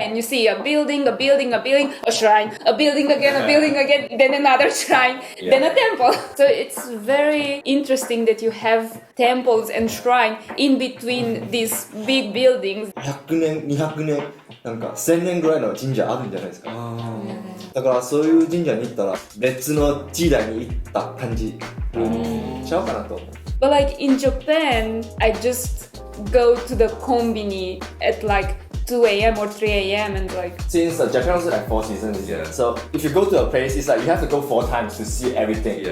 and you see a building, a shrine, a building again, then another shrine, then a temple. So it's very interesting that you have temples and shrine in between these big buildings. 100年200年なんか1000年ぐらいの神社あるんじゃないですか。だからそういう神社に行ったら別の時代に行った感じちゃうかなと思う。 But like in Japan, I just go to the konbini at like 2 a.m. or 3 a.m. and like... Since Japan was like 4 seasons, so if you go to a place, it's like you have to go 4 times to see everything.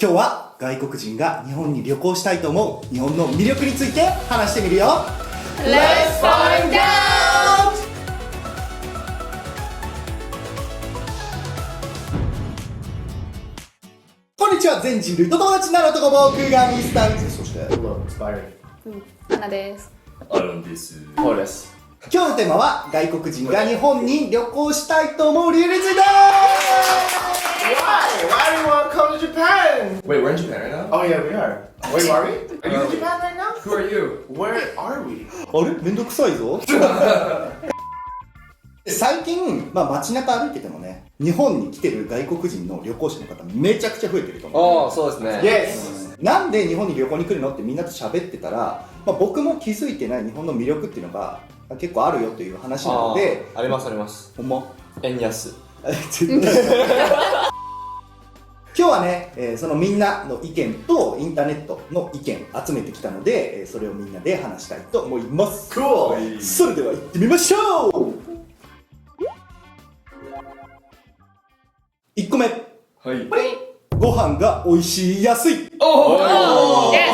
今日は外国人が日本に旅行したいと思う日本の魅力について話してみるよ。 Let's find out! こんにちは、全人類と友達になる男、僕がミスターミズ。そして Hello, it's Byron. 花です。アロンです。そうです。今日のテーマは外国人が日本に旅行したいと思う理由について。 Why do you want to come to Japan? Wait, we're in Japan right now? Oh yeah, we are. Wait, are we? Are you in Japan right now? Who are you? Where are we? あれめんどくさいぞ。最近、街中歩いててもね、日本に来てる外国人の旅行者の方めちゃくちゃ増えてると思う。ああ、そうですね。Yes! なんで日本に旅行に来るのってみんなと喋ってたら、僕も気づいてない日本の魅力っていうのが結構あるよという話なので。ありますあります。ほんま円安。今日はね、そのみんなの意見とインターネットの意見集めてきたので、それをみんなで話したいと思います。 Cool! それでは行ってみましょう。1個目、はい。ご飯が美味しい安い。 Oh, yes!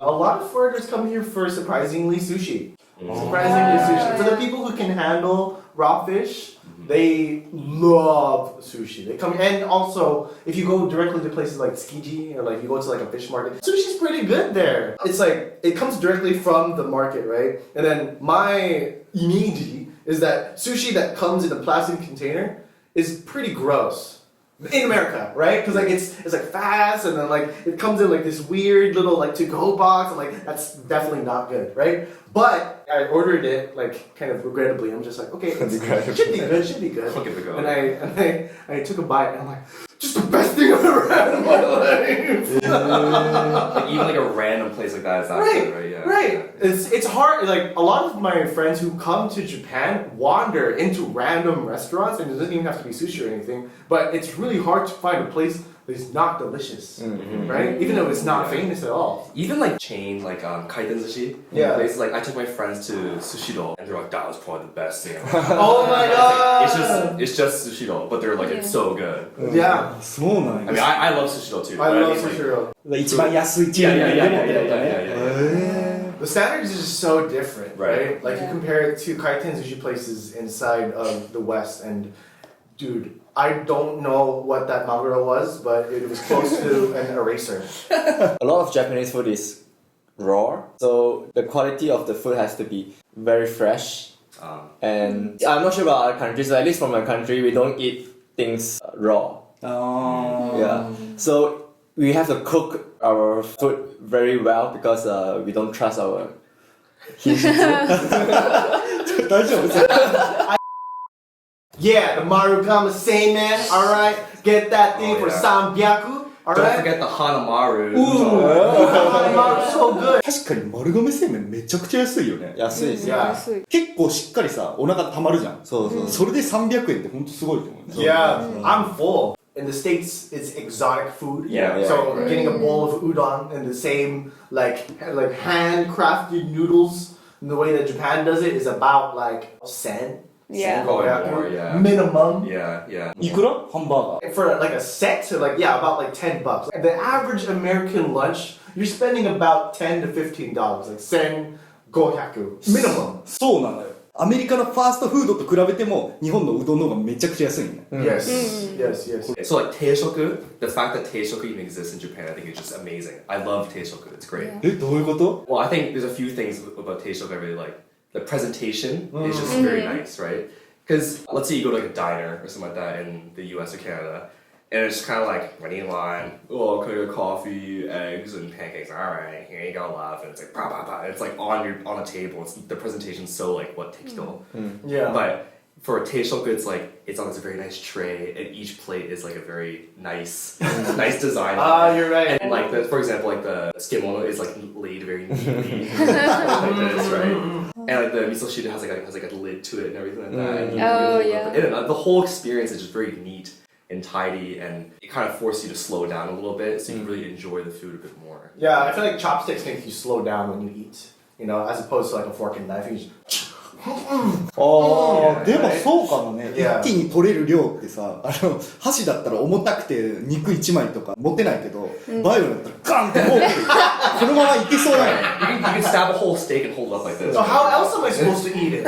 A lot of foreigners come here for surprisingly sushi. Surprisingly sushi. For the people who can handle raw fish, they love sushi. They come, and also if you go directly to places like Tsukiji or like you go to like a fish market, sushi's pretty good there. It's like it comes directly from the market, right? And then my image is that sushi that comes in a plastic container is pretty gross. In America, right? Because like it's like fast, and then like it comes in like this weird little like to-go box, and like that's definitely not good, right? But I ordered it like kind of regrettably. I'm just like, okay, it should be good, should be good. I'll give it a go. And I took a bite, and I'm like, just the best thing I've ever had in my life. Like, even like a random place like that is not good, right? Yeah. Right. It's hard. Like a lot of my friends who come to Japan wander into random restaurants, and it doesn't even have to be sushi or anything. But it's really hard to find a place that is not delicious, right? Even though it's not famous at all. Even like chain like kaiten sushi. Yeah. Places like I took my friends to Sushiro and they're like that was probably the best thing. Oh my god! It's just Sushiro, but they're like it's so good. Yeah. そうなん I mean I love Sushiro too. I but love mean, like, sushiro. 一番安いチームでもってことね。 The standards is just so different, right? Like you compare it to kaiten sushi places inside of the West, and dude, I don't know what that maguro was, but it was close to an eraser. A lot of Japanese food is raw, so the quality of the food has to be very fresh. And I'm not sure about other countries, at least from my country, we don't eat things raw. Yeah. So we have to cook our food very well because we don't trust our Yeah, the Marugama Seimen, alright? Get that thing for 300, Don't alright? forget the Hanamaru. Hanamaru's so good. 確かに丸亀製麺めちゃくちゃ安いよね。安いですね。 Yeah. 結構しっかりさ、お腹たまるじゃん。そうそう。それで300円ってほんとすごいと思うね。 Yeah, I'm full. In the States, it's exotic food. Yeah, So right. getting a bowl of udon and the same like handcrafted noodles, and the way that Japan does it is about like sen. Yeah. Oh, yeah, more, yeah. Minimum. Yeah. いくらハンバーガー。 For like a set, so like yeah, about like $10. The average American lunch, you're spending about $10 to $15, like sen, 500 minimum. そうなのよ。アメリカのファーストフードと比べても日本のうどんの方がめちゃくちゃ安いね。 Yes, yes. So like teishoku, the fact that teishoku even exists in Japan, I think is just amazing. I love teishoku. It's great. え、どういうこと？ Well, I think there's a few things about teishoku I really like. The presentation is just very nice, right? Because let's say you go to like a diner or something like that in the US or Canada, And it's kind of like, what do you want? Oh, okay, coffee, eggs, and pancakes. All right, here you go, love. And it's like, bah, bah, bah. It's like on a table. The presentation's so like, what, tekito. Yeah. But for teishoku, it's like, it's on this very nice tray, and each plate is like a very nice design. You're right. And like, for example, like the skimono is like laid very neatly. Like this, right? And like the miso shiru has like a lid to it and everything like that. And the whole experience is just very neat and tidy, and it kind of forces you to slow down a little bit so you can really enjoy the food a bit more. Yeah, I feel like chopsticks make you slow down when you eat, you know, as opposed to like a fork and knife. You just... でもそうかもね。 Yeah. 一気に取れる量ってさ、箸だったら重たくて肉1枚とか持てないけど、バイオだったらガンって持ってこのままいけそうだよね。You can stab a whole steak and hold it up like this. So how else am I supposed to eat it?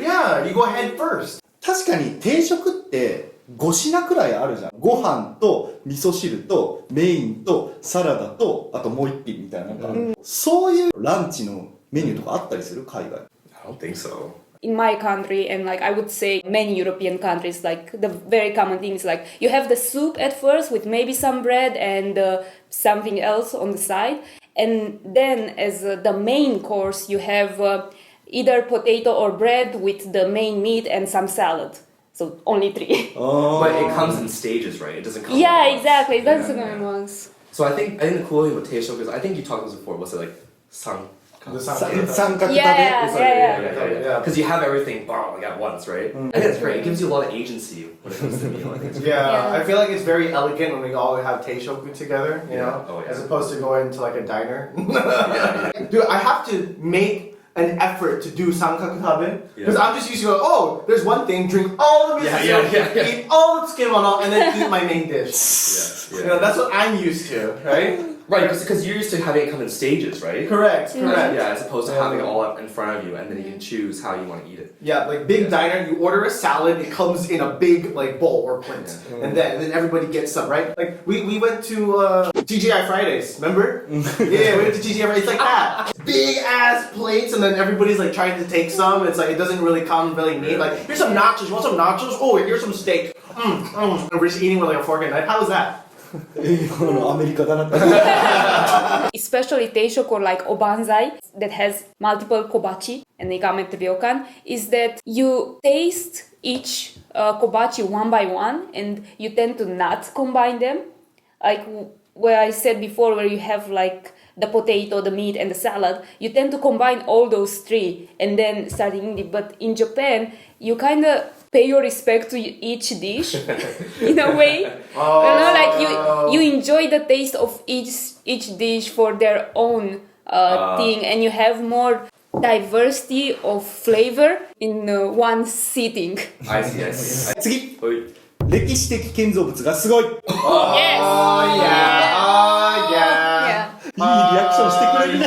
Yeah, you go ahead first. 確かに定食って5品くらいあるじゃん。ご飯と味噌汁とメインとサラダとあともう一品みたいな、なんか、そういうランチのメニューとかあったりする？海外。I don't think so. In my country, and like I would say many European countries, like the very common thing is like you have the soup at first with maybe some bread and something else on the side, and then as the main course you have either potato or bread with the main meat and some salad. So only 3. But it comes in stages, right? It doesn't come. Yeah, at once. exactly. That's the main ones. So I think the cool thing with teishoku is I think you talked about this before. Was it like san? The 三角食べ。 Yeah. Because you have everything like at once, right? I think it's great. It gives you a lot of agency when it comes to meal. I think it's great. Yeah, I feel like it's very elegant when we all have teishoku together, you know, Oh, yeah. as opposed to going to like a diner. Dude, I have to make an effort to do sankakutabe because I'm just used to go, oh, there's one thing, drink all the miso soup, eat all the skimono, and then eat my main dish. You know, that's what I'm used to, right? Right, because you're used to having it come in stages, right? Correct. Yeah, as opposed to having it all up in front of you, and then you can choose how you want to eat it. Yeah, like big diner, you order a salad, it comes in a big like bowl or plate, and then everybody gets some, right? Like we went to TGI Fridays, remember? Yeah, we went to TGI Fridays. It's like that, big ass plates, and then everybody's like trying to take some. It's like it doesn't really come really neat. Like here's some nachos. You want some nachos? Oh, here's some steak. And we're just eating with like a fork and knife. How was that? アメリカだなって。 Especially teishoku or like obanzai that has multiple kobachi and they come at the ryokan is that you taste each kobachi one by one and you tend to not combine them. Like where I said before, where you have like the potato, the meat, and the salad, you tend to combine all those 3 and then start eating it. But in Japan, you kind of pay your respect to each dish in a way. You know, like you enjoy the taste of each dish for their own thing, and you have more diversity of flavor in one sitting. I see. 次、 Wait. 歴史的建造物がすごい。いいリ Yes. アクションしてくれるね。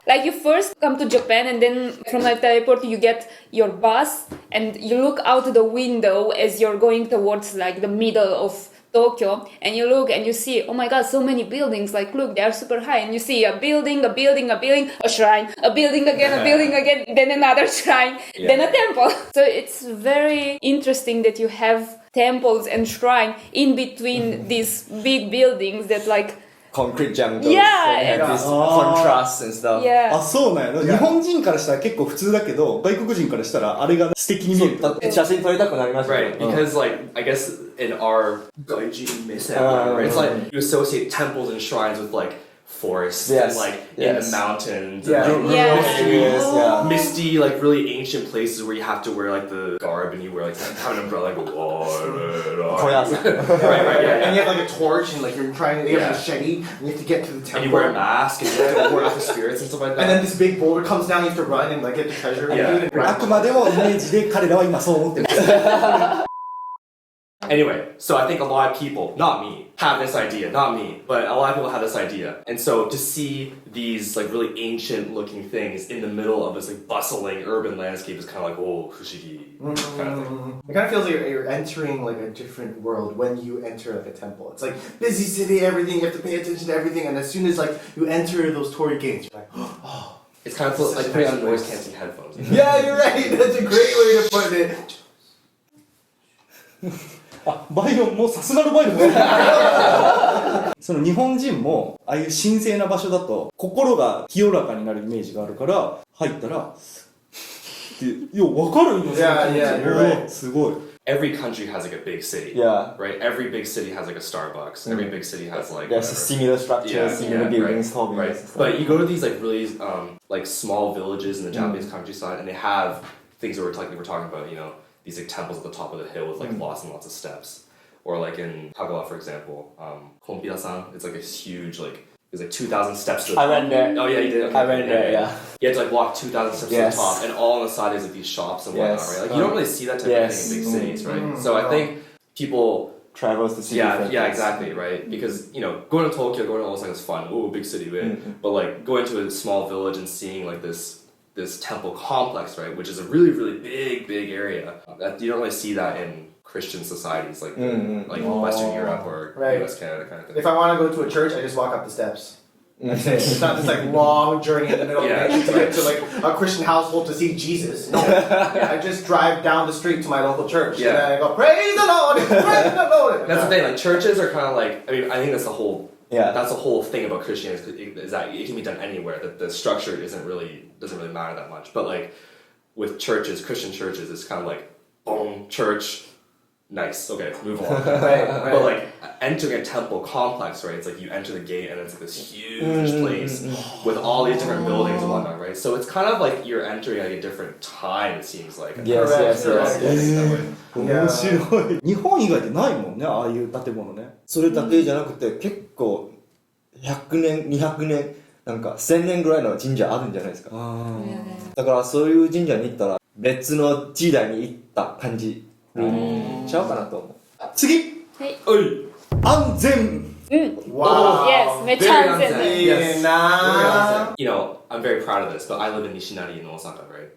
Like you first come to Japan and then from the airport you get your bus and you look out the window as you're going towards like the middle of Tokyo and you look and you see, oh my god, so many buildings, like look, they are super high, and you see a building, a shrine, a building again, then another shrine, then a temple. So it's very interesting that you have temples and shrine in between these big buildings that like Concrete jungles. Yeah, And have this contrast and stuff. あ、そうなんや。日本人からしたら結構普通だけど、外国人からしたらあれが素敵に見える。だって写真撮りたくなりましたよ。 Right, because like I guess in our gaijin it's like you associate temples and shrines with like forests and like in the mountains and like misty like really ancient places where you have to wear like the garb and you wear like have an umbrella and go right, And you have like a torch and like you're trying, you have a machete, and you have to get to the temple. and you wear a mask and you have to ward off the spirits and stuff like that. And then this big boulder comes down, you have to run and like get the treasure. Yeah. あくまでもイメージで彼らは今そう思ってる。 Anyway, so I think a lot of people, not me, have this idea, not me, but a lot of people have this idea. And so to see these like really ancient looking things in the middle of this like bustling urban landscape is kind of like, oh, fushigi kind of thing. It kind of feels like you're entering like a different world when you enter like a temple. It's like busy city, everything, you have to pay attention to everything, and as soon as like you enter those torii gates, you're like, oh. It's kind of like putting on noise cancelling headphones. Yeah, you're right. That's a great way to put it. バイロンもさすがのバイロンもその日本人もああいう神聖な場所だと心が清らかになるイメージがあるから入ったらいや分かるんですよ。すごい。Every country has like a big city. Yeah. Right? Every big city has like a Starbucks. Every big city has like There's a similar structure, similar buildings, tall right. buildings. But you go to these like really like small villages in the Japanese countryside, and they have things that we're talking about, you know, these like temples at the top of the hill with like lots and lots of steps. Or like in Kagawa, for example, Konpira-san, it's like a huge like there's like 2,000 steps to the top. I went there. Oh yeah, you did. Okay. I went there. Yeah. You had to like walk 2,000 steps to the top, and all on the side is like these shops and whatnot, right? Like you don't really see that type of thing in big cities, right? So I think people travels to see. Yeah, exactly, right? Because you know, going to Tokyo, going to Osaka is fun. Ooh, big city, right? But like going to a small village and seeing like this temple complex, right, which is a really really big area. That you don't really see that in Christian societies like Western Europe or US, Canada kind of thing. If I want to go to a church, I just walk up the steps. That's it. It's not this like long journey in the middle of the day to get to like a Christian household to see Jesus. No, I just drive down the street to my local church and then I go, praise the Lord, praise the Lord. That's the thing. Like churches are kind of like. I mean, I think that's the whole. Yeah. That's the whole thing about Christianity is that it can be done anywhere. That the structure doesn't really matter that much. But like with churches, Christian churches, it's kind of like boom, church. Nice. Okay, move on. Right. But like entering a temple complex, right? It's like you enter the gate and it's like this huge place with all these different buildings and whatnot, right? So it's kind of like you're entering like a different time. It seems like. Yes. 面白い。日本以外でないもんね、ああいう建物ね。それだけじゃなくて結構100年200年なんか1000年ぐらいの神社あるんじゃないですか。だからそういう神社に行ったら別の時代に行った感じちゃうかなと思う。次、はい。安全。Wow. Yes, めっちゃ安全だ。Yes. You know, I'm very proud of this, but I live in Nishinari in Osaka, right?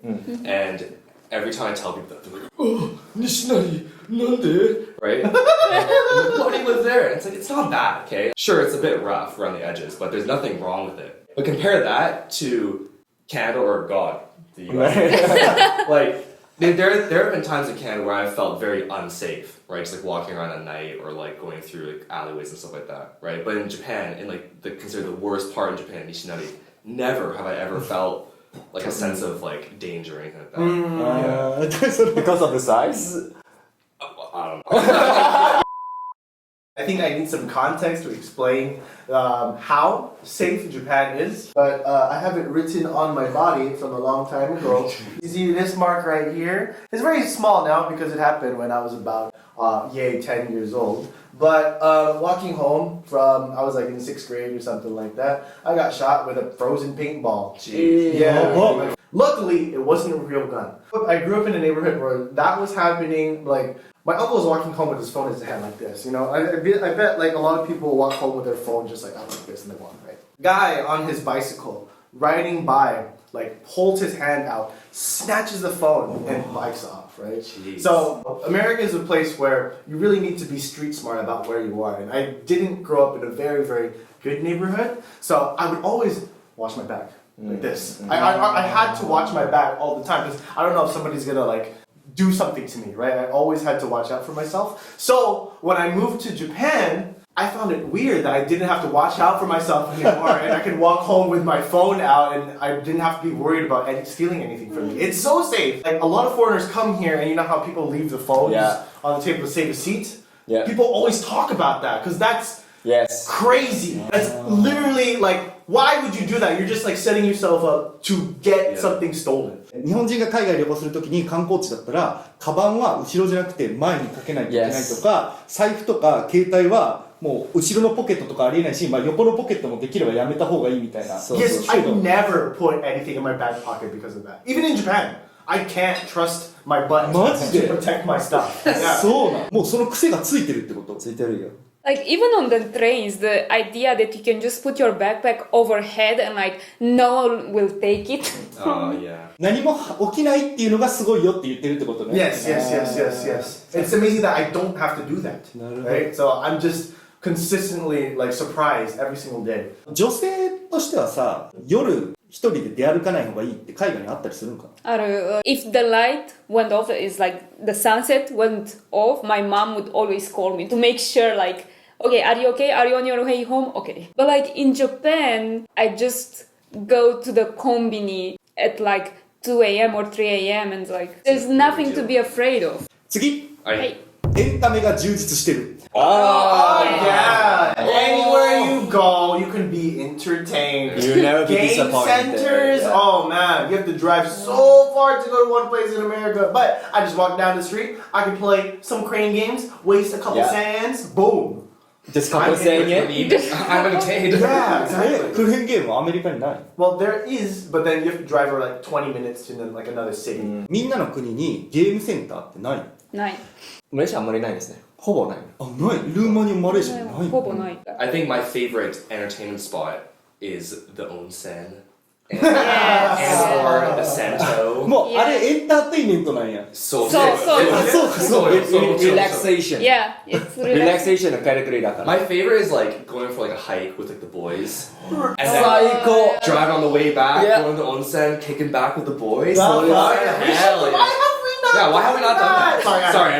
And every time I tell people that, they're like, oh, Nishinari, nande? Right? Why do you live there? And it's like, it's not bad, okay? Sure, it's a bit rough around the edges, but there's nothing wrong with it. But compare that to Canada or God, the US. Like, there have been times in Canada where I felt very unsafe, right? Just like walking around at night or like going through like alleyways and stuff like that, right? But in Japan, in like considered the worst part in Japan, Nishinari, never have I ever felt like a sense of like danger or anything like that. Because of the size? I don't know. I think I need some context to explain how safe Japan is, but I have it written on my body from a long time ago. You see this mark right here? It's very small now because it happened when I was about 10 years old. But walking home from, I was like in 6th grade or something like that, I got shot with a frozen paintball. Jeez. Yeah. Luckily, it wasn't a real gun. I grew up in a neighborhood where that was happening, like, my uncle was walking home with his phone in his hand like this, you know? I bet like a lot of people walk home with their phone just like like this and they walk, right? Guy on his bicycle, riding by, like pulls his hand out, snatches the phone and bikes off, right? Jeez. So America is a place where you really need to be street smart about where you are. And I didn't grow up in a very, very good neighborhood, so I would always watch my back like this. I had to watch my back all the time because I don't know if somebody's gonna like do something to me, right? I always had to watch out for myself. So when I moved to Japan, I found it weird that I didn't have to watch out for myself anymore and I could walk home with my phone out and I didn't have to be worried about stealing anything from me. It's so safe. Like a lot of foreigners come here and you know how people leave the phones on the table to save a seat? Yeah. People always talk about that because that's crazy. That's literally like, why would you do that? You're just like setting yourself up to get something stolen. 日本人が海外旅行するときに観光地だったらカバンは後ろじゃなくて前にかけないといけないとか、財布とか携帯はもう後ろのポケットとかありえないし、まあ、横のポケットもできればやめた方がいいみたいな。Yes, I never put anything in my back pocket because of that. Even in Japan, I can't trust my buttons to protect my stuff. Yeah. そうなん。もうその癖がついてるってこと？ついてるよ。Like even on the trains, the idea that you can just put your backpack overhead and like no one will take it. Yeah. 何も起きないっていうのがすごいよって言ってるってことね。Yes. It's amazing that I don't have to do that. Right? So I'm just consistently like surprised every single day. 女性としてはさ、夜一人で出歩かない方がいいって海外にあったりするのかな。If the light went off, is like the sunset went off, my mom would always call me to make sure, like, okay, are you okay? Are you on your way home? Okay. But like in Japan, I just go to the konbini at like 2 a.m. or 3 a.m. and like, there's nothing to be afraid of. 次、はい。エンタメが充実してる。Oh yeah! Anywhere you go, you can be entertained. You'll never be Game disappointed. centers, Yeah. oh man, you have to drive so far to go to one place in America. But I just walk down the street, I can play some crane games, waste a couple Yeah. sands, boom. Just couple saying it. I'm entertained. Yeah, exactly. クレーンゲームはアメリカにない。 Well, there is, but then you have to drive for like 20 minutes to then, like another city. みんなの国にゲームセンターってないの？ない。マレーシアあんまりないですね。ほぼない。あ、ない。ルーマニア、マレーシアにないの？ほぼない。 I think my favorite entertainment spot is the onsen. And Yes. or the Sento. もう、あれエンターテインメントなんや。So So- Relaxation. Yeah, it's relaxing. Relaxation のカテゴリーだから。 My favorite is like going for like a hike with like the boys. And then 最高。 drive on the way back, Yeah. going to onsen, kicking back with the boys. That's Hell right. yeah. Yeah, why have we not done that? Sorry.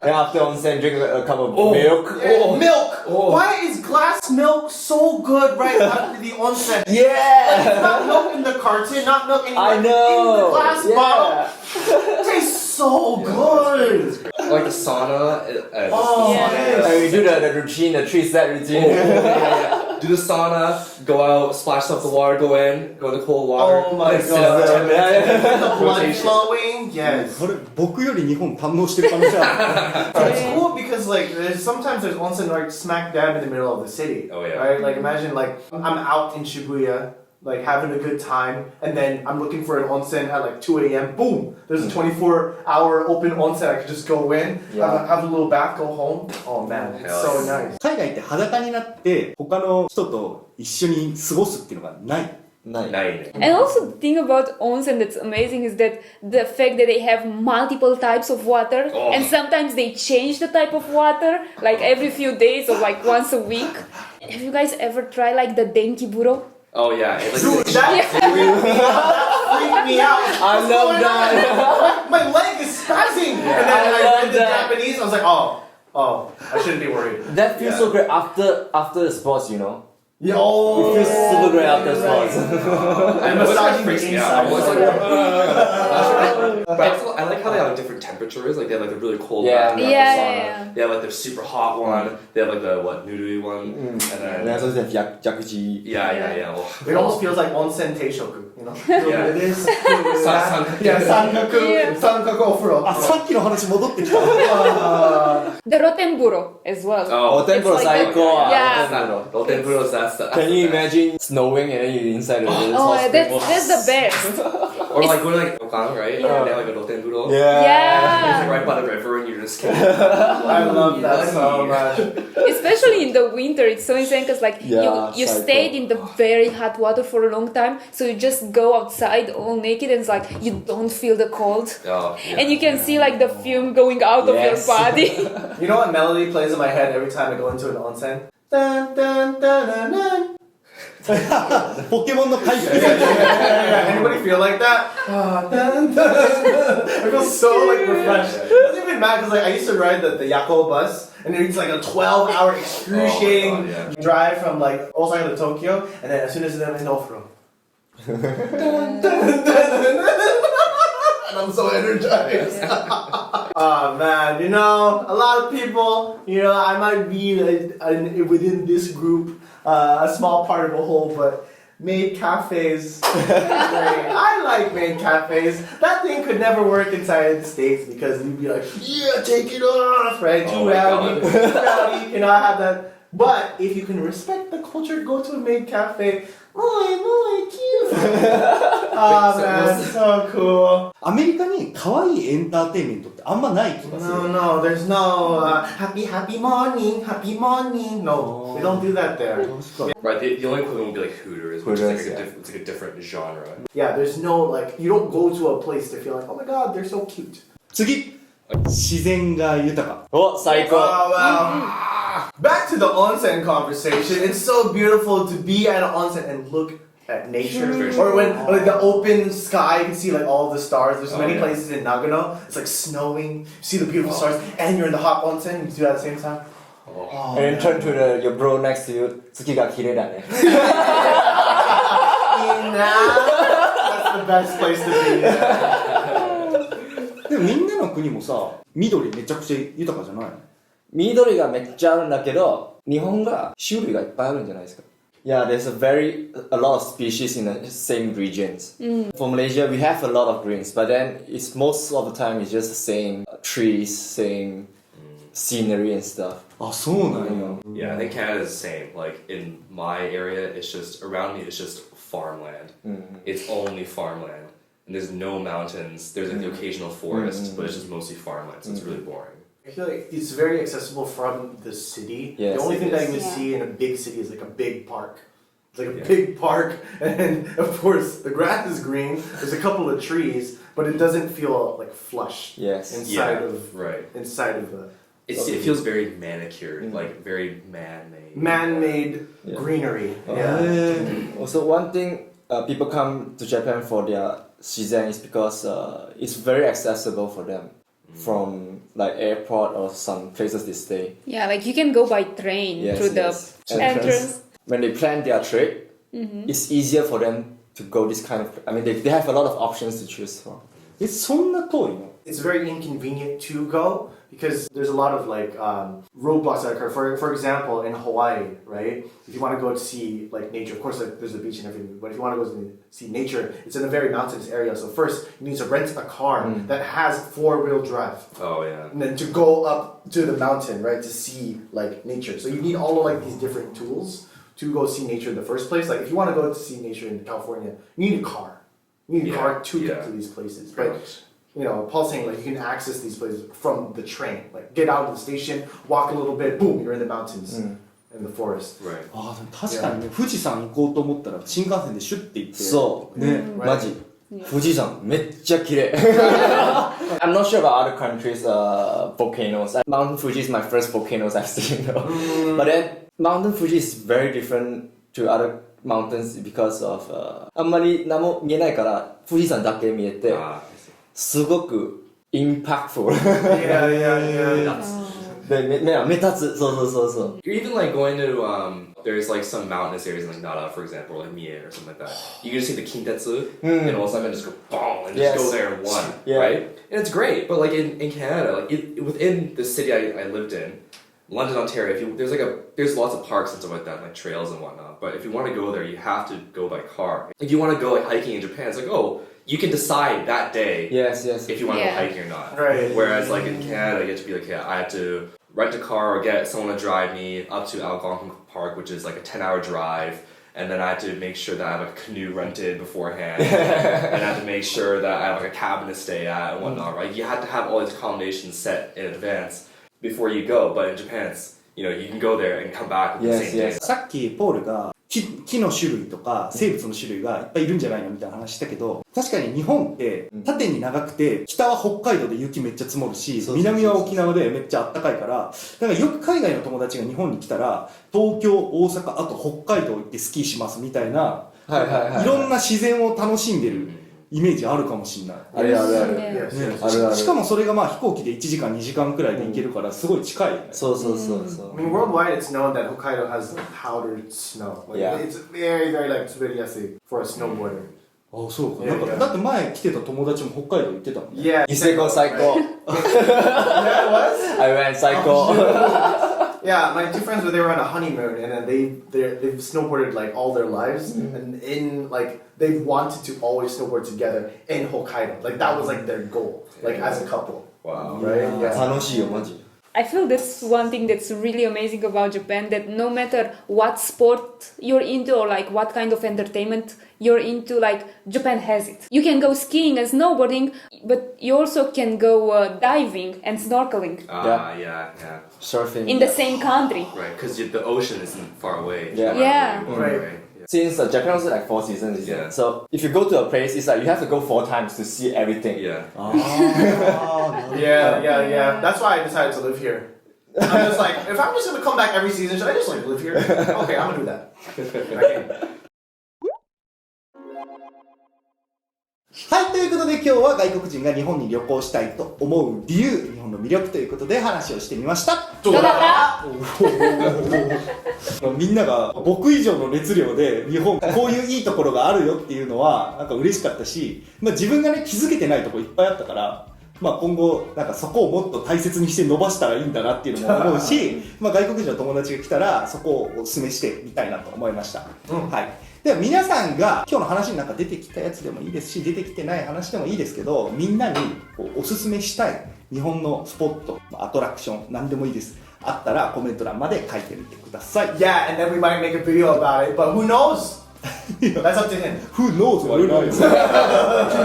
And after onsen, drink a cup of Oh. milk. Oh. Milk! Oh. Why is glass milk so good right after the onsen? Yeah. It's not milk in the carton, not milk anymore. I know. In the glass Yeah. bottle. It tastes so good. Like the sauna. Oh, Yeah. yes. And we do the routine, the 3-step routine. Do the sauna, go out, splash up the water, go in the cold water. Oh my then sit out God. 10 minutes. The blood Rotation. flowing, yes. これ、僕より日本堪能してる可能性ある。 It's cool because like sometimes there's onsen like smack dab in the middle of the city. Oh, yeah. Right? Like imagine like I'm out in Shibuya, like having a good time, and then I'm looking for an onsen at like 2 a.m. Boom! There's a 24-hour open onsen. I could just go in, Yeah. have a little bath, go home. Oh man, it's so Hell nice. 海外って裸になって他の人と一緒に過ごすっていうのがない。ない。Nine. And also the thing about onsen that's amazing is that the fact that they have multiple types of water Oh. and sometimes they change the type of water like every few days or like once a week. Have you guys ever tried like the denki buro? Oh yeah. It's Dude, like, that freaked me out. I What's love going that. on? My leg is spazzing. And then I I love read the that. Japanese. I was like, oh, I shouldn't be worried. That feels so great after the sports, you know. Yo, It feels super great after sports. I'm What's that massaging the freaks me out? inside. I was like, but also, I like how they have different temperatures. Like they have like the really cold Yeah. bath, they have Yeah, the sauna. yeah. They have like the super hot one. They have like the nudity one. And then And so there's jacuzzi. yeah. Oh. It almost feels like onsen teishoku, you know? Yeah. It is. Yeah, sankaku ofuro. あ、さっきの話戻ってきた。 The rotenburo as well. Oh, Hotenburo It's like 最高。Yeah. Hotenburo. that's the. Can you imagine snowing and then you're inside of this Oh, hot that's the best. Or like going to like Okang, right? Yeah. And they have like a rotenburo. Yeah. It's Yeah. like right by the river and you're just kidding. I love that so much. Especially in the winter, it's so insane because like Yeah, you psycho. stayed in the very hot water for a long time, so you just go outside all naked and it's like you don't feel the cold. Oh, yeah. And you can see like the fume going out of your Yes. body. You know what melody plays in my head every time I go into an onsen? Dun, dun, dun, dun, dun. ポケモンの海外。 Anybody feel like that? Dun, dun, dun. I feel so like refreshed. It doesn't even matter because like I used to ride the Yako bus and it's like a 12-hour excruciating Oh my God, drive from like Osaka to Tokyo, and then as soon as I'm in Ofuro. Dun, dun, dun, dun, dun. And I'm so energized. Oh man, you know, a lot of people, you know, I might be within this group, a small part of a whole, but maid cafes, I like maid cafes. That thing could never work inside the States because you'd be like, yeah, take it off, right? Oh Too my rowdy, God. too rowdy, you cannot have that. But if you can respect the culture, go to a maid cafe. Oh, cute. Oh man, so cool. アメリカに可愛いエンターテインメントってあんまない気がする。 No, there's no happy morning. No, we don't do that there. Right, the only equivalent would be like Hooters, which is like it's like a different genre. Yeah, there's no like you don't go to a place to feel like, oh my god, they're so cute. 次、自然が豊か。お、最高。 Oh wow. Back to the onsen conversation. It's so beautiful to be at an onsen and look at nature, or when like the open sky, you can see like all the stars. There's many places in Nagano. It's like snowing. You see the beautiful stars, and you're in the hot onsen. You can do that at the same time. And then turn to your bro next to you. 月が綺麗だね。That's the best place to be. でもみんなの国もさ、緑めちゃくちゃ豊かじゃないの？緑がめっちゃあるんだけど、日本が種類がいっぱいあるんじゃないですか。Yeah, there's a lot of species in the same regions. For Malaysia, we have a lot of greens, but then it's most of the time it's just the same trees, same scenery and stuff. あ、そうなんや。 Yeah, I think Canada is the same. Like in my area, it's just around me. It's just farmland. It's only farmland, and there's no mountains. There's like the occasional forest, but it's just mostly farmland. So it's really boring. I feel like it's very accessible from the city. Yes, the only thing it that is. you would see in a big city is like a big park. It's like a big park, and of course the grass is green. There's a couple of trees, but it doesn't feel like flush. Yes. Inside Yeah, of right. Inside of the It feels very manicured, like very man-made. man-made greenery. Yeah. Also, one thing people come to Japan for their shizen is because it's very accessible for them from like airport or some places they stay. Yeah, like you can go by train through the entrance. When they plan their trip, it's easier for them to go this kind of. I mean, they have a lot of options to choose from. そんな遠いの？ It's very inconvenient to go because there's a lot of like roadblocks that occur. For example, in Hawaii, right? If you want to go to see like nature, of course like, there's a beach and everything. But if you want to go to see nature, it's in a very mountainous area. So first, you need to rent a car that has 4-wheel drive, Oh yeah. and then to go up to the mountain, right, to see like nature. So you need all of like these different tools to go see nature in the first place. Like if you want to go to see nature in California, you need a car. You need a car to get to these places. But you know, Paul's saying like you can access these places from the train. Like get out of the station, walk a little bit, boom, you're in the mountains, in the forest. Right. あ、でも確かにね、富士山行こうと思ったら新幹線でシュッて行って。そうね。マジ。富士山めっちゃ綺麗。I'm not sure about other countries' volcanoes. Mountain Fuji is my first volcanoes I've seen though. But then Mountain Fuji is very different to other mountains because of あんまり何も見えないから富士山だけ見えてすごく impactful. Yeah. で目立つそう。 You're even like going to there's like some mountainous areas in like Nara, for example, or like Mie or something like that. You can just see the Kintetsu and all of a sudden just go boom and just go there in one, right? And it's great, but like in Canada, like within the city I lived in, London, Ontario, there's lots of parks and stuff like that, like trails and whatnot. But if you want to go there, you have to go by car. If you want to go like hiking in Japan, it's like you can decide that day if you want to go hiking or not. Right. Whereas like in Canada, you have to be like, I have to rent a car or get someone to drive me up to Algonquin Park, which is like a 10-hour drive. And then I have to make sure that I have a canoe rented beforehand. And I have to make sure that I have like a cabin to stay at and whatnot, right? You have to have all these accommodations set in advance before you go. But in Japan, it's, you can go there and come back with the same day. さっきポールが木の種類とか生物の種類がいっぱいいるんじゃないのみたいな話したけど、確かに日本って縦に長くて北は北海道で雪めっちゃ積もるし、南は沖縄でめっちゃ暖かいから、だからよく海外の友達が日本に来たら東京、大阪、あと北海道行ってスキーしますみたいな、いろんな自然を楽しんでるイメージあるかもしれない。ある。しかもそれがまあ飛行機で1時間2時間くらいで行けるからすごい近いよね。そう。I mean, worldwide, it's known that Hokkaido has powdered snow. Like, it's very, very like tsubiriyasui for a snowboarder. あ、そうか。だって前来てた友達も北海道行ってたもんね。Yeah. ニセコ最高。Yeah, it was? I went 最高。Yeah, my two friends they were on a honeymoon, and then they've snowboarded like all their lives, and in like they've wanted to always snowboard together in Hokkaido. Like that was like their goal, like as a couple. Wow. Right? Yeah. 楽しいよマジ。I feel that's one thing that's really amazing about Japan, that no matter what sport you're into or like what kind of entertainment you're into, like Japan has it. You can go skiing and snowboarding, but you also can go diving and snorkeling Yeah. Surfing. in the same country. Right, because the ocean isn't far away. Yeah. Right. Since Japan also like 4 seasons, isn't it? So if you go to a place, it's like you have to go 4 times to see everything. Yeah. Yeah. That's why I decided to live here. I'm just like, if I'm just gonna come back every season, should I just like live here? Okay, I'm gonna do that. はい、ということで今日は外国人が日本に旅行したいと思う理由、日本の魅力ということで話をしてみました。どうだったみんなが僕以上の熱量で日本こういういいところがあるよっていうのはなんか嬉しかったし、自分がね気づけてないところいっぱいあったから、今後なんかそこをもっと大切にして伸ばしたらいいんだなっていうのも思うし外国人の友達が来たらそこをお勧めしてみたいなと思いました。はい。では皆さんが今日の話になんか出てきたやつでもいいですし、出てきてない話でもいいですけど、みんなにおすすめしたい日本のスポット、アトラクション、何でもいいです。あったらコメント欄まで書いてみてください。Yeah, and then we might make a video about it, but who knows? That's up to him. Who knows?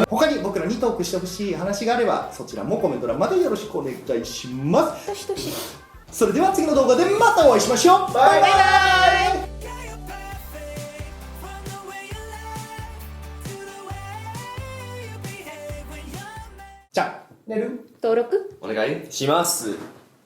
他に僕らにトークしてほしい話があれば、そちらもコメント欄までよろしくお願いします。それでは次の動画でまたお会いしましょう。バイバイ。じゃあ、寝る？登録お願いします。